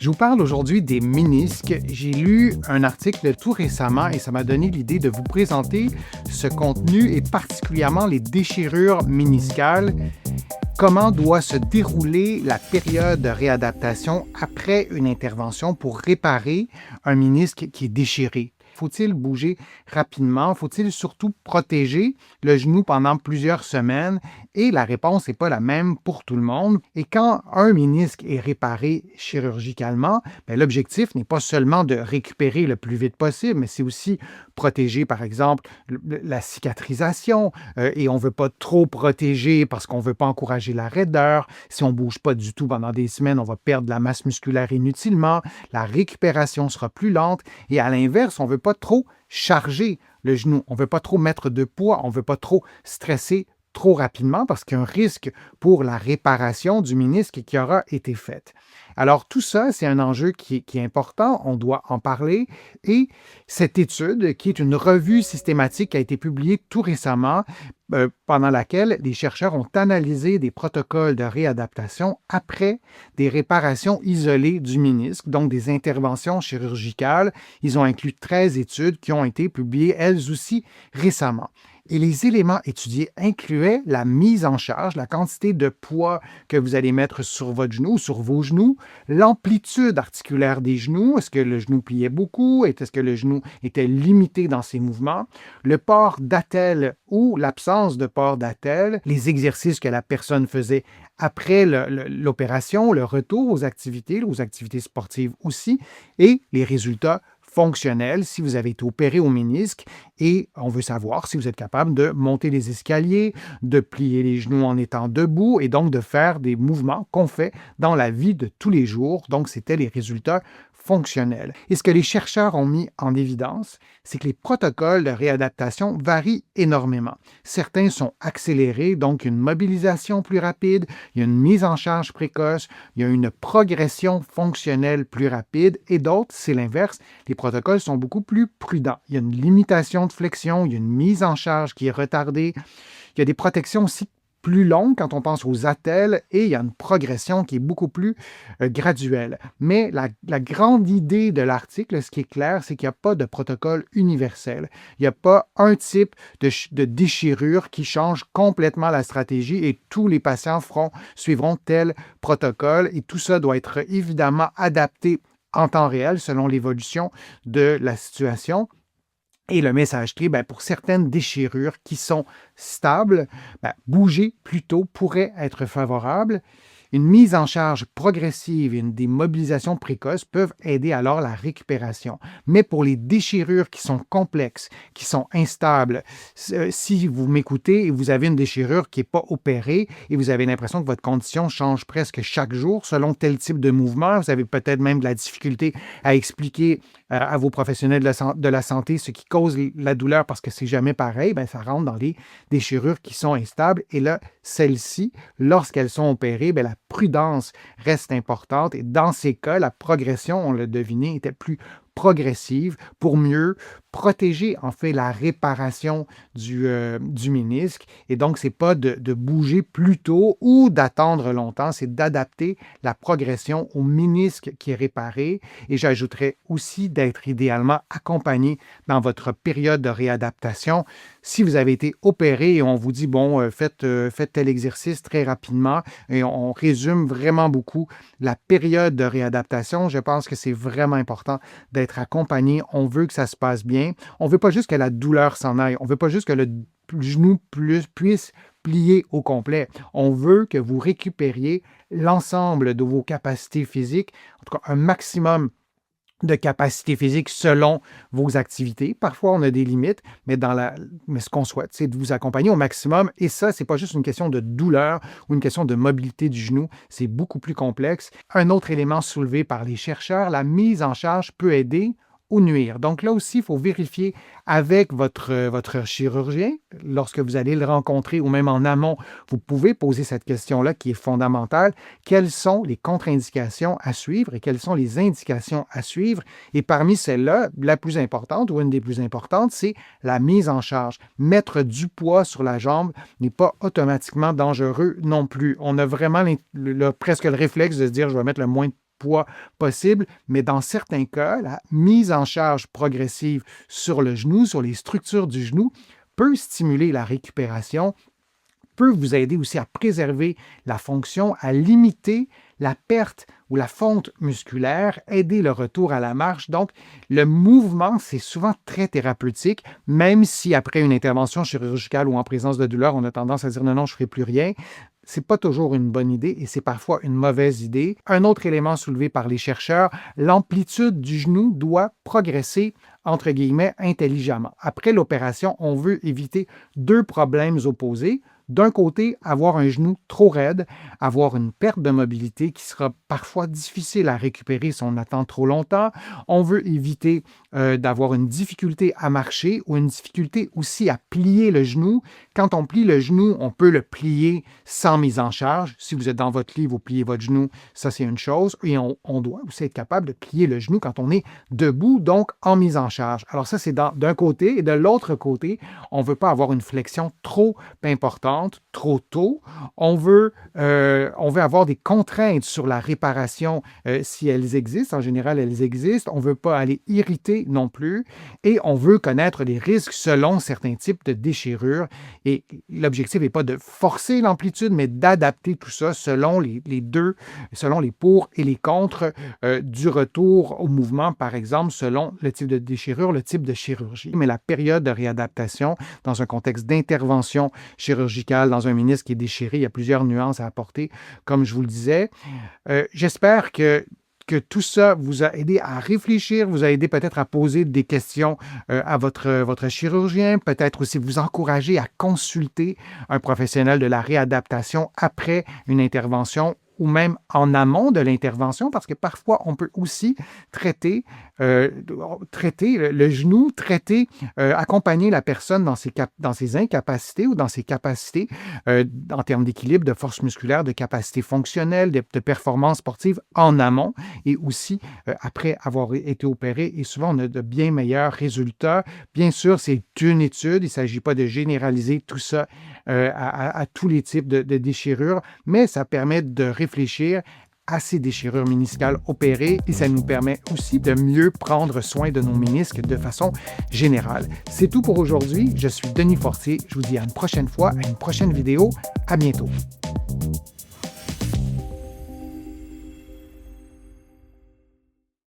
Je vous parle aujourd'hui des ménisques. J'ai lu un article tout récemment et ça m'a donné l'idée de vous présenter ce contenu et particulièrement les déchirures méniscales. Comment doit se dérouler la période de réadaptation après une intervention pour réparer un ménisque qui est déchiré? Faut-il bouger rapidement? Faut-il surtout protéger le genou pendant plusieurs semaines? Et la réponse n'est pas la même pour tout le monde. Et quand un ménisque est réparé chirurgicalement, l'objectif n'est pas seulement de récupérer le plus vite possible, mais c'est aussi protéger, par exemple, la cicatrisation. Et on ne veut pas trop protéger parce qu'on ne veut pas encourager la raideur. Si on ne bouge pas du tout pendant des semaines, on va perdre de la masse musculaire inutilement. La récupération sera plus lente. Et à l'inverse, on ne veut pas trop charger le genou. On ne veut pas trop mettre de poids. On ne veut pas trop stresser trop rapidement parce qu'il y a un risque pour la réparation du ménisque qui aura été faite. Alors tout ça, c'est un enjeu qui est important, on doit en parler et cette étude, qui est une revue systématique qui a été publiée tout récemment, pendant laquelle les chercheurs ont analysé des protocoles de réadaptation après des réparations isolées du ménisque, donc des interventions chirurgicales. Ils ont inclus 13 études qui ont été publiées elles aussi récemment. Et les éléments étudiés incluaient la mise en charge, la quantité de poids que vous allez mettre sur votre genou, sur vos genoux, l'amplitude articulaire des genoux, est-ce que le genou pliait beaucoup, est-ce que le genou était limité dans ses mouvements, le port d'attelle ou l'absence de port d'attelle, les exercices que la personne faisait après l'opération, le retour aux activités sportives aussi, et les résultats fonctionnel si vous avez été opéré au ménisque et on veut savoir si vous êtes capable de monter les escaliers, de plier les genoux en étant debout et donc de faire des mouvements qu'on fait dans la vie de tous les jours. Donc, c'était les résultats fonctionnels. Et ce que les chercheurs ont mis en évidence, c'est que les protocoles de réadaptation varient énormément. Certains sont accélérés, donc une mobilisation plus rapide, il y a une mise en charge précoce, il y a une progression fonctionnelle plus rapide et d'autres, c'est l'inverse, les protocoles sont beaucoup plus prudents. Il y a une limitation de flexion, il y a une mise en charge qui est retardée, il y a des protections aussi plus longues quand on pense aux attelles et il y a une progression qui est beaucoup plus graduelle. Mais la grande idée de l'article, ce qui est clair, c'est qu'il n'y a pas de protocole universel. Il n'y a pas un type de déchirure qui change complètement la stratégie et tous les patients suivront tel protocole et tout ça doit être évidemment adapté en temps réel selon l'évolution de la situation. Et le message clé, pour certaines déchirures qui sont stables, bouger plus tôt pourrait être favorable. Une mise en charge progressive et des mobilisations précoces peuvent aider alors la récupération. Mais pour les déchirures qui sont complexes, qui sont instables, si vous m'écoutez et vous avez une déchirure qui n'est pas opérée et vous avez l'impression que votre condition change presque chaque jour selon tel type de mouvement, vous avez peut-être même de la difficulté à expliquer à vos professionnels de la santé ce qui cause la douleur parce que c'est jamais pareil, ça rentre dans les déchirures qui sont instables. Et là, celles-ci, lorsqu'elles sont opérées, la prudence reste importante et dans ces cas, la progression, on l'a deviné, était plus progressive pour mieux protéger en fait la réparation du ménisque. Et donc, ce n'est pas de bouger plus tôt ou d'attendre longtemps, c'est d'adapter la progression au ménisque qui est réparé. Et j'ajouterais aussi d'être idéalement accompagné dans votre période de réadaptation. Si vous avez été opéré et on vous dit, faites tel exercice très rapidement et on résume vraiment beaucoup la période de réadaptation, je pense que c'est vraiment important d'être accompagné. On veut que ça se passe bien. On ne veut pas juste que la douleur s'en aille. On ne veut pas juste que le genou puisse plier au complet. On veut que vous récupériez l'ensemble de vos capacités physiques, en tout cas un maximum de capacité physique selon vos activités. Parfois, on a des limites, mais ce qu'on souhaite, c'est de vous accompagner au maximum. Et ça, ce n'est pas juste une question de douleur ou une question de mobilité du genou, c'est beaucoup plus complexe. Un autre élément soulevé par les chercheurs, la mise en charge peut aider ou nuire. Donc là aussi, il faut vérifier avec votre chirurgien, lorsque vous allez le rencontrer ou même en amont, vous pouvez poser cette question-là qui est fondamentale. Quelles sont les contre-indications à suivre et quelles sont les indications à suivre? Et parmi celles-là, la plus importante ou une des plus importantes, c'est la mise en charge. Mettre du poids sur la jambe n'est pas automatiquement dangereux non plus. On a vraiment presque le réflexe de se dire, je vais mettre le moins de poids possible, mais dans certains cas, la mise en charge progressive sur le genou, sur les structures du genou, peut stimuler la récupération, peut vous aider aussi à préserver la fonction, à limiter la perte ou la fonte musculaire, aider le retour à la marche. Donc, le mouvement, c'est souvent très thérapeutique, même si après une intervention chirurgicale ou en présence de douleur, on a tendance à dire non, non, je ne ferai plus rien. C'est pas toujours une bonne idée et c'est parfois une mauvaise idée. Un autre élément soulevé par les chercheurs, l'amplitude du genou doit progresser entre guillemets intelligemment. Après l'opération, on veut éviter deux problèmes opposés. D'un côté, avoir un genou trop raide, avoir une perte de mobilité qui sera parfois difficile à récupérer si on attend trop longtemps. On veut éviter d'avoir une difficulté à marcher ou une difficulté aussi à plier le genou. Quand on plie le genou, on peut le plier sans mise en charge. Si vous êtes dans votre lit, vous pliez votre genou, ça c'est une chose. Et on doit aussi être capable de plier le genou quand on est debout, donc en mise en charge. Alors ça, c'est d'un côté. Et de l'autre côté, on ne veut pas avoir une flexion trop importante, trop tôt. On veut avoir des contraintes sur la réparation si elles existent. En général, elles existent. On ne veut pas aller irriter non plus. Et on veut connaître les risques selon certains types de déchirures. Et l'objectif n'est pas de forcer l'amplitude, mais d'adapter tout ça selon selon les pour et les contre du retour au mouvement, par exemple, selon le type de déchirure, le type de chirurgie. Mais la période de réadaptation dans un contexte d'intervention chirurgicale dans un ménisque qui est déchiré, il y a plusieurs nuances à apporter, comme je vous le disais. J'espère que tout ça vous a aidé à réfléchir, vous a aidé peut-être à poser des questions à votre chirurgien, peut-être aussi vous encourager à consulter un professionnel de la réadaptation après une intervention ou même en amont de l'intervention, parce que parfois, on peut aussi traiter le genou, accompagner la personne dans ses incapacités ou dans ses capacités en termes d'équilibre, de force musculaire, de capacité fonctionnelle, de performance sportive en amont et aussi après avoir été opéré. Et souvent, on a de bien meilleurs résultats. Bien sûr, c'est une étude. Il ne s'agit pas de généraliser tout ça à tous les types de déchirures, mais ça permet de réfléchir à ces déchirures méniscales opérées et ça nous permet aussi de mieux prendre soin de nos ménisques de façon générale. C'est tout pour aujourd'hui. Je suis Denis Fortier. Je vous dis à une prochaine fois, à une prochaine vidéo. À bientôt.